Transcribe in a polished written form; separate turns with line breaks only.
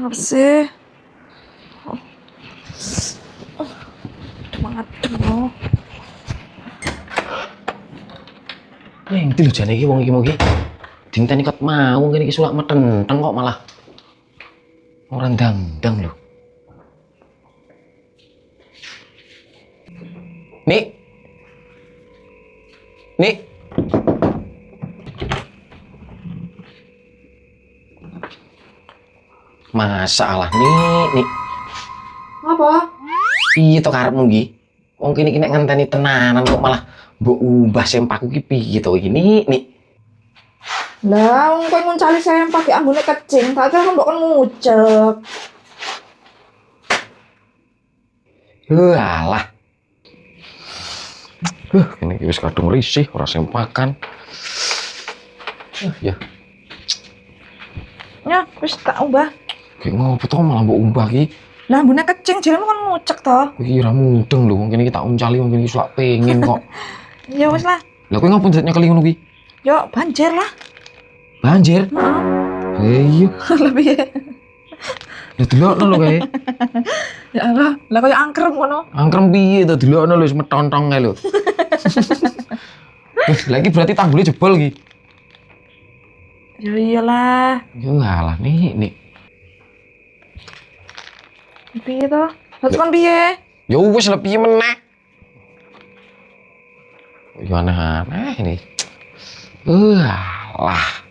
Apa sih? Aduh.
Yang itu loh jane iki wong iki mau iki. Dinten ikut mau ngene iki sulak metenteng kok malah. Orang dangdang loh. Nik. Nik. Masalah nih.
Apa?
Piye to karepmu iki? Wong kene iki nek ngenteni tenanan kok malah mbok ubah sempaku ki piye to iki nik.
Lah, wong kowe nguncali sempak ki ambune kecing, tak kira mbok kon ngucek.
Alah. Kene iki wis kadung risih ora sempakan. Ya.
Ya, wis tak ubah.
Ki ngopo to malah mbok ubah ki?
Lah ambune kecing, jaremu kon ngucek to.
Iki ora mudeng lho, wong kene iki tak uncali wong kene iki sulak pengen kok.
Ya wis lah.
Lah kowe ngopo ndak nyekeli ngono ki?
Yo, banjir lah.
Banjir. Iya.
Lebih ya.
Lah delokno lho kae.
Ya Allah, lah koyo angkrem ngono.
Angkrem piye to delokno lho wis metontong kae lho. Lah iki berarti tanggulnya jebol iki.
Ya iyalah.
Ya ngalah nih.
Piye to? Terus kon piye?
Ya wis lah piye meneh. Ya aneh-aneh ini. Alah.